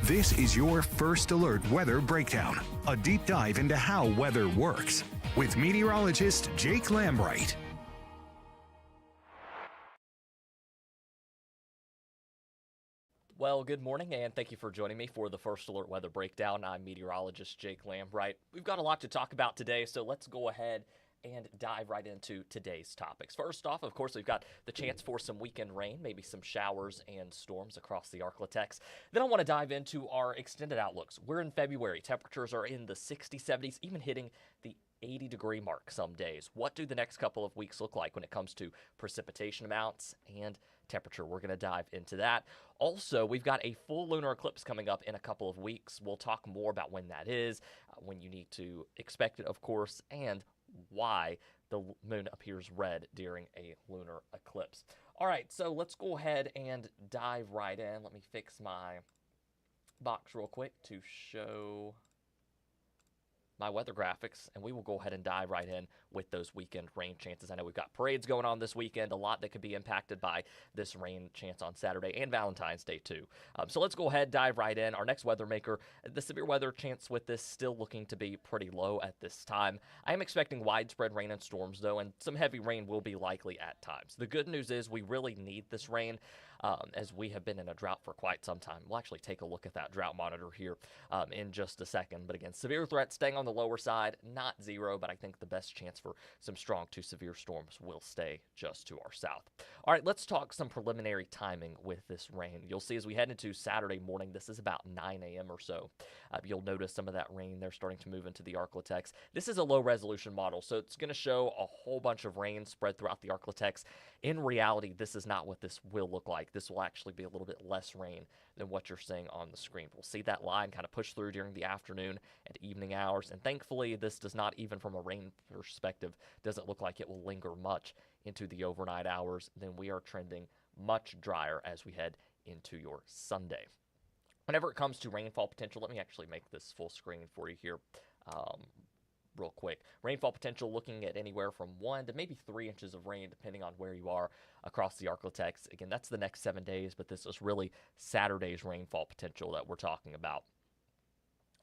This is your First Alert Weather Breakdown, a deep dive into how weather works, with meteorologist Jake Lambright. Well, good morning, and thank you for joining me for the First Alert Weather Breakdown. I'm meteorologist Jake Lambright. We've got a lot to talk about today, so let's go ahead and dive right into today's topics. First off, of course, we've got the chance for some weekend rain, maybe some showers and storms across the Arklatex. Then I want to dive into our extended outlooks. We're in February. Temperatures are in the 60s, 70s, even hitting the 80-degree mark some days. What do the next couple of weeks look like when it comes to precipitation amounts and temperature? We're going to dive into that. Also, we've got a full lunar eclipse coming up in a couple of weeks. We'll talk more about when that is, when you need to expect it, of course, and why the moon appears red during a lunar eclipse. All right, so let's go ahead and dive right in. Let me fix my box real quick to show my weather graphics, and we will go ahead and dive right in with those weekend rain chances. I know we've got parades going on this weekend, a lot that could be impacted by this rain chance on Saturday and Valentine's Day too. So let's go ahead, dive right in. Our next weather maker, the severe weather chance with this still looking to be pretty low at this time. I am expecting widespread rain and storms though, and some heavy rain will be likely at times. The good news is we really need this rain as we have been in a drought for quite some time. We'll actually take a look at that drought monitor here in just a second. But again, severe threats staying on the lower side, not zero, but I think the best chance for some strong to severe storms will stay just to our south. All right, let's talk some preliminary timing with this rain. You'll see as we head into Saturday morning, this is about 9 a.m. or so. You'll notice some of that rain there starting to move into the Arklatex. This is a low resolution model, so it's going to show a whole bunch of rain spread throughout the Arklatex. In reality, this is not what this will look like. This will actually be a little bit less rain than what you're seeing on the screen. We'll see that line kind of push through during the afternoon and evening hours, and thankfully this does not, even from a rain perspective, doesn't look like it will linger much into the overnight hours. Then we are trending much drier as we head into your Sunday. Whenever it comes to rainfall potential, let me actually make this full screen for you here real quick. Rainfall potential looking at anywhere from 1 to maybe 3 inches of rain depending on where you are across the Arklatex. Again, that's the next 7 days, but this is really Saturday's rainfall potential that we're talking about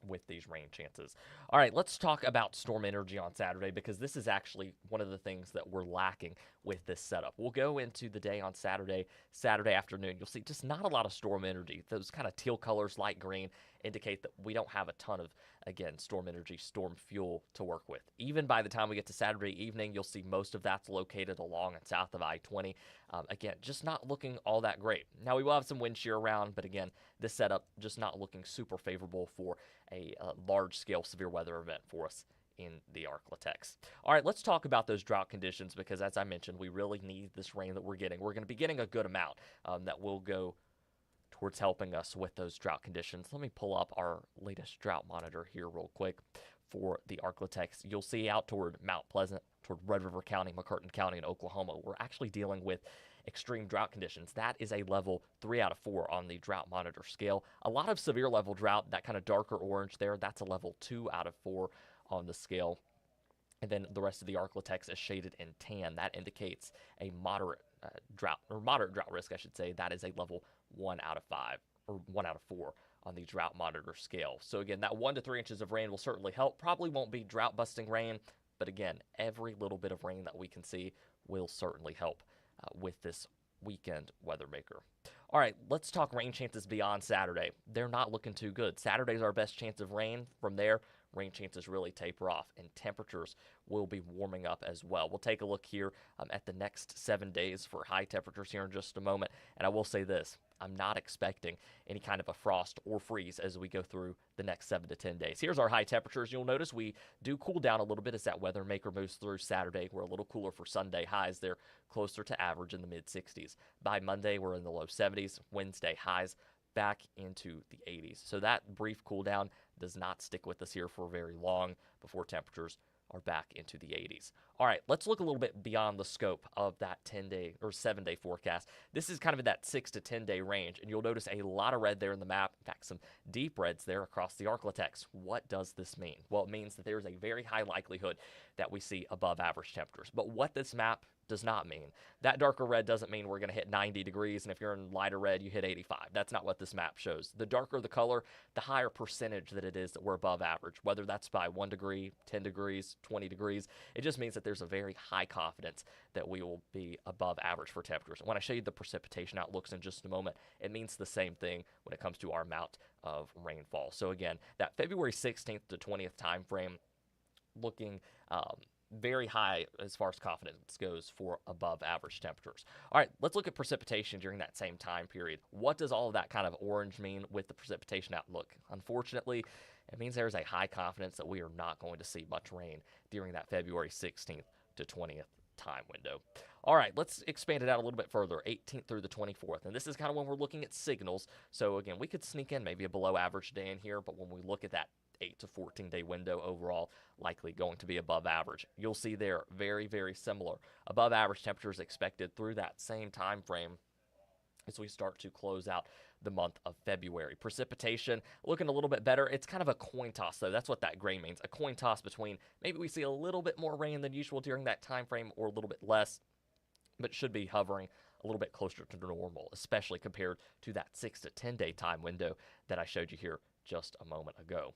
with these rain chances. All right, let's talk about storm energy on Saturday, because this is actually one of the things that we're lacking with this setup. We'll go into the day on Saturday afternoon. You'll see just not a lot of storm energy. Those kind of teal colors, light green, indicate that we don't have a ton of, again, storm energy, storm fuel to work with. Even by the time we get to Saturday evening, you'll see most of that's located along and south of I-20. Again, just not looking all that great. Now, we will have some wind shear around, but again, this setup just not looking super favorable for a large-scale severe weather event for us in the Arklatex. All right, let's talk about those drought conditions, because as I mentioned, we really need this rain that we're getting. We're going to be getting a good amount that will go towards helping us with those drought conditions. Let me pull up our latest drought monitor here real quick for the Arklatex. You'll see out toward Mount Pleasant, toward Red River County, McCurtain County, and Oklahoma, we're actually dealing with extreme drought conditions. That is a level 3 out of 4 on the drought monitor scale. A lot of severe level drought, that kind of darker orange there, that's a level 2 out of 4 on the scale. And then the rest of the Arklatex is shaded in tan. That indicates a moderate drought, or moderate drought risk, I should say. That is a level 1 out of 5, or 1 out of 4 on the drought monitor scale. So again, that 1 to 3 inches of rain will certainly help. Probably won't be drought busting rain, but again, every little bit of rain that we can see will certainly help with this weekend weather maker. All right, let's talk rain chances beyond Saturday. They're not looking too good. Saturday's our best chance of rain. From there, rain chances really taper off, and temperatures will be warming up as well. We'll take a look here at the next 7 days for high temperatures here in just a moment. And I will say this, I'm not expecting any kind of a frost or freeze as we go through the next 7 to 10 days. Here's our high temperatures. You'll notice we do cool down a little bit as that weather maker moves through Saturday. We're a little cooler for Sunday. Highs, they're closer to average in the mid-60s. By Monday, we're in the low 70s. Wednesday, highs back into the 80s. So that brief cool down does not stick with us here for very long before temperatures are back into the 80s. All right, let's look a little bit beyond the scope of that 10-day or 7-day forecast. This is kind of in that 6 to 10-day range, and you'll notice a lot of red there in the map. In fact, some deep reds there across the Arklatex. What does this mean? Well, it means that there's a very high likelihood that we see above average temperatures. But what this map does not mean. That darker red doesn't mean we're going to hit 90 degrees, and if you're in lighter red, you hit 85. That's not what this map shows. The darker the color, the higher percentage that it is that we're above average, whether that's by 1 degree, 10 degrees, 20 degrees. It just means that there's a very high confidence that we will be above average for temperatures. When I show you the precipitation outlooks in just a moment, it means the same thing when it comes to our amount of rainfall. So again, that February 16th to 20th time frame, looking very high as far as confidence goes for above average temperatures. All right, let's look at precipitation during that same time period. What does all of that kind of orange mean with the precipitation outlook? Unfortunately, it means there's a high confidence that we are not going to see much rain during that February 16th to 20th time window. All right, let's expand it out a little bit further, 18th through the 24th. And this is kind of when we're looking at signals. So again, we could sneak in maybe a below average day in here, but when we look at that 8 to 14 day window overall, likely going to be above average. You'll see there very, very similar. Above average temperatures expected through that same time frame as we start to close out the month of February. Precipitation looking a little bit better. It's kind of a coin toss, though. That's what that gray means. A coin toss between maybe we see a little bit more rain than usual during that time frame or a little bit less, but should be hovering a little bit closer to normal, especially compared to that 6 to 10 day time window that I showed you here just a moment ago.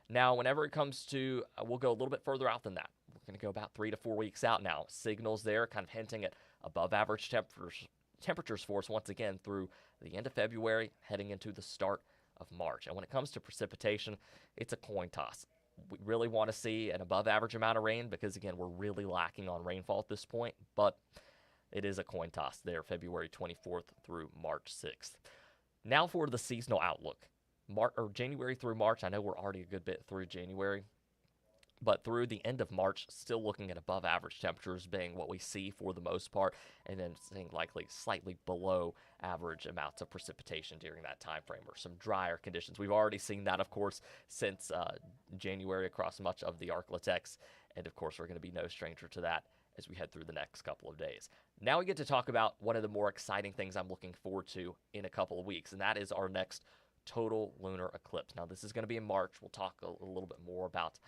Now, whenever it comes to, we'll go a little bit further out than that. We're going to go about 3 to 4 weeks out now. Signals there kind of hinting at above average temperatures for us once again through the end of February, heading into the start of March. And when it comes to precipitation, it's a coin toss. We really want to see an above average amount of rain because, again, we're really lacking on rainfall at this point, but it is a coin toss there, February 24th through March 6th. Now for the seasonal outlook. January through March, I know we're already a good bit through January, but through the end of March, still looking at above average temperatures being what we see for the most part, and then seeing likely slightly below average amounts of precipitation during that time frame, or some drier conditions. We've already seen that, of course, since January across much of the Arklatex, and of course we're going to be no stranger to that as we head through the next couple of days. Now we get to talk about one of the more exciting things I'm looking forward to in a couple of weeks, and that is our next total lunar eclipse. Now, this is going to be in March. We'll talk a little bit more about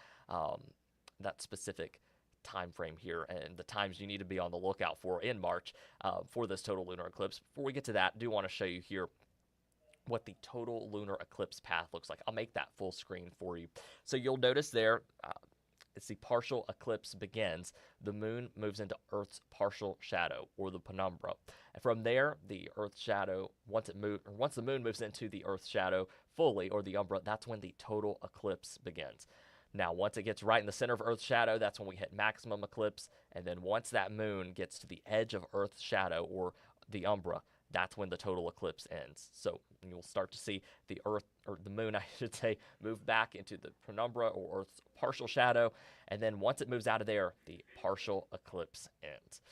that specific time frame here and the times you need to be on the lookout for in March for this total lunar eclipse. Before we get to that, I do want to show you here what the total lunar eclipse path looks like. I'll make that full screen for you. So you'll notice there, as the partial eclipse begins, the moon moves into Earth's partial shadow, or the penumbra. And from there, the Earth's shadow, once the moon moves into the Earth's shadow fully, or the umbra, that's when the total eclipse begins. Now, once it gets right in the center of Earth's shadow, that's when we hit maximum eclipse. And then once that moon gets to the edge of Earth's shadow, or the umbra, that's when the total eclipse ends. So you'll start to see the Earth, or the moon, I should say, move back into the penumbra, or Earth's partial shadow. And then once it moves out of there, the partial eclipse ends.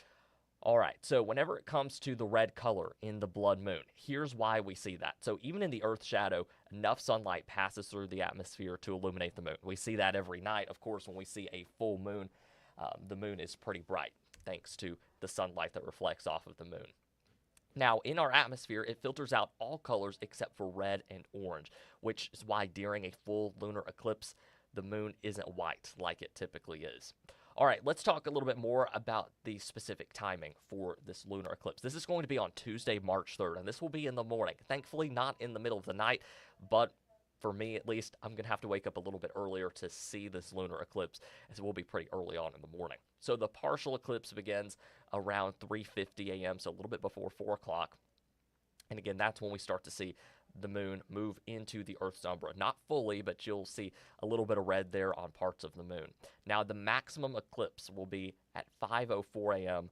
All right, so whenever it comes to the red color in the blood moon, here's why we see that. So even in the Earth's shadow, enough sunlight passes through the atmosphere to illuminate the moon. We see that every night. Of course, when we see a full moon, the moon is pretty bright, thanks to the sunlight that reflects off of the moon. Now, in our atmosphere, it filters out all colors except for red and orange, which is why during a full lunar eclipse, the moon isn't white like it typically is. All right, let's talk a little bit more about the specific timing for this lunar eclipse. This is going to be on Tuesday, March 3rd, and this will be in the morning. Thankfully, not in the middle of the night, but for me at least, I'm going to have to wake up a little bit earlier to see this lunar eclipse, as it will be pretty early on in the morning. So the partial eclipse begins around 3:50 a.m., so a little bit before 4 o'clock. And again, that's when we start to see the moon move into the Earth's umbra. Not fully, but you'll see a little bit of red there on parts of the moon. Now, the maximum eclipse will be at 5:04 a.m.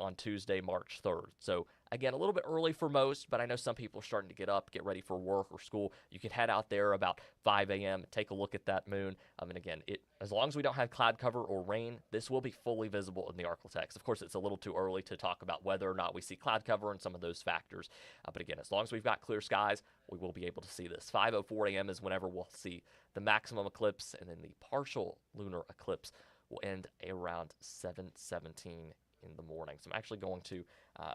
on Tuesday, March 3rd. So again, a little bit early for most, but I know some people are starting to get up, get ready for work or school. You can head out there about 5 a.m., take a look at that moon. And again, as long as we don't have cloud cover or rain, this will be fully visible in the Arklatex. Of course, it's a little too early to talk about whether or not we see cloud cover and some of those factors. But again, as long as we've got clear skies, we will be able to see this. 5:04 a.m. is whenever we'll see the maximum eclipse, and then the partial lunar eclipse will end around 7:17 in the morning. So I'm actually going to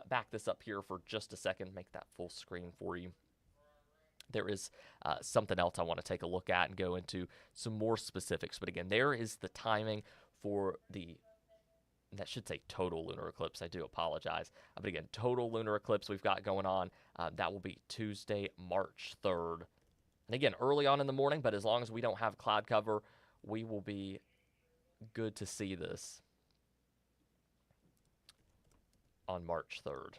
back this up here for just a second, make that full screen for you. There is something else I want to take a look at and go into some more specifics. But again, there is the timing for the that should say total lunar eclipse. I do apologize. But again, total lunar eclipse we've got going on. That will be Tuesday, March 3rd. And again, early on in the morning, but as long as we don't have cloud cover, we will be good to see this on March 3rd.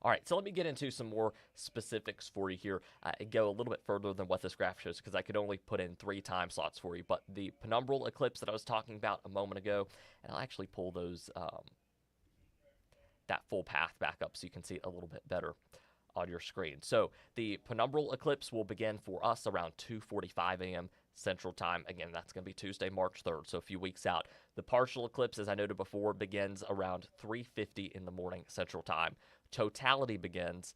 All right, so let me get into some more specifics for you here and go a little bit further than what this graph shows because I could only put in 3 time slots for you. But the penumbral eclipse that I was talking about a moment ago, and I'll actually pull those that full path back up so you can see it a little bit better on your screen. So the penumbral eclipse will begin for us around 2:45 a.m. Central Time. Again, that's going to be Tuesday, March 3rd, so a few weeks out. The partial eclipse, as I noted before, begins around 3:50 in the morning Central Time. Totality begins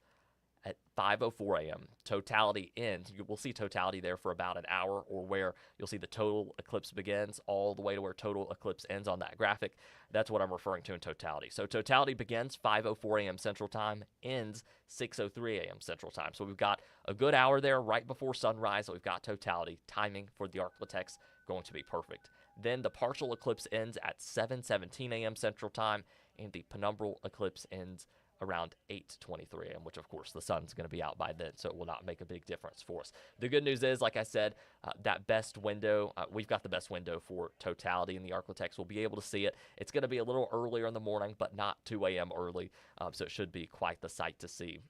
at 5:04 a.m. Totality ends. You will see totality there for about an hour, or where you'll see the total eclipse begins all the way to where total eclipse ends on that graphic. That's what I'm referring to in totality. So totality begins 5:04 a.m. Central Time, ends 6:03 a.m. Central Time. So we've got a good hour there right before sunrise. We've got totality. Timing for the Arclitex going to be perfect. Then the partial eclipse ends at 7:17 a.m. Central Time, and the penumbral eclipse ends around 8:23 a.m., which of course the sun's going to be out by then, so it will not make a big difference for us. The good news is, like I said, that best window, we've got the best window for totality in the Arclitex. We'll be able to see it. It's going to be a little earlier in the morning, but not 2 a.m. early, so it should be quite the sight to see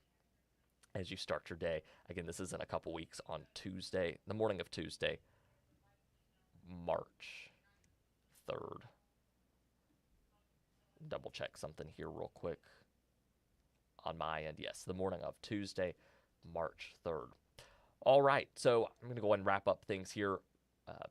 as you start your day. Again, this is in a couple weeks on Tuesday, the morning of Tuesday, March 3rd. Double check something here real quick. On my end, yes, the morning of Tuesday, March 3rd. All right, so I'm going to go ahead and wrap up things here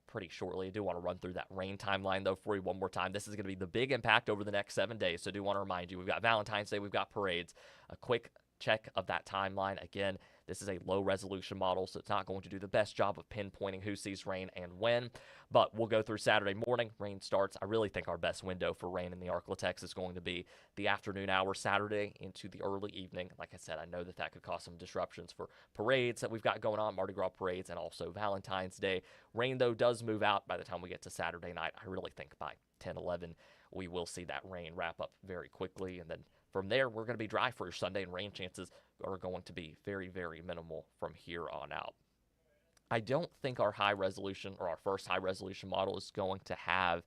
pretty shortly. I do want to run through that rain timeline, though, for you one more time. This is going to be the big impact over the next 7 days, so I do want to remind you, we've got Valentine's Day, we've got parades. A quick check of that timeline. Again, this is a low-resolution model, so it's not going to do the best job of pinpointing who sees rain and when, but we'll go through Saturday morning. Rain starts. I really think our best window for rain in the Arclitex is going to be the afternoon hour Saturday into the early evening. Like I said, I know that that could cause some disruptions for parades that we've got going on, Mardi Gras parades, and also Valentine's Day. Rain, though, does move out by the time we get to Saturday night. I really think by 10, 11, we will see that rain wrap up very quickly, and then from there, we're going to be dry for your Sunday, and rain chances are going to be very, very minimal from here on out. I don't think our high resolution, or our first high resolution model, is going to have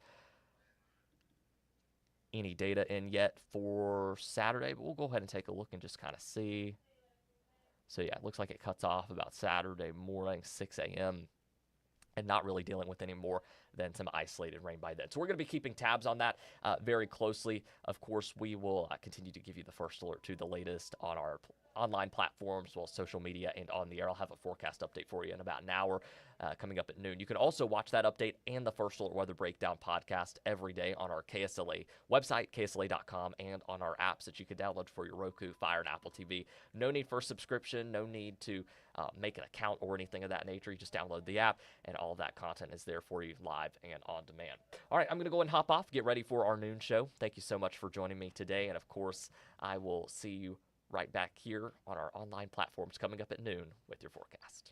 any data in yet for Saturday, but we'll go ahead and take a look and just kind of see. So yeah, it looks like it cuts off about Saturday morning, 6 a.m., and not really dealing with any more than some isolated rain by then. So we're going to be keeping tabs on that very closely. Of course, we will continue to give you the first alert to the latest on our online platforms, as well as social media and on the air. I'll have a forecast update for you in about an hour coming up at noon. You can also watch that update and the First Alert Weather Breakdown podcast every day on our KSLA website, ksla.com, and on our apps that you can download for your Roku, Fire, and Apple TV. No need for a subscription, no need to make an account or anything of that nature. You just download the app, and all of that content is there for you live and on demand. All right, I'm going to go ahead and hop off, get ready for our noon show. Thank you so much for joining me today, and of course, I will see you right back here on our online platforms coming up at noon with your forecast.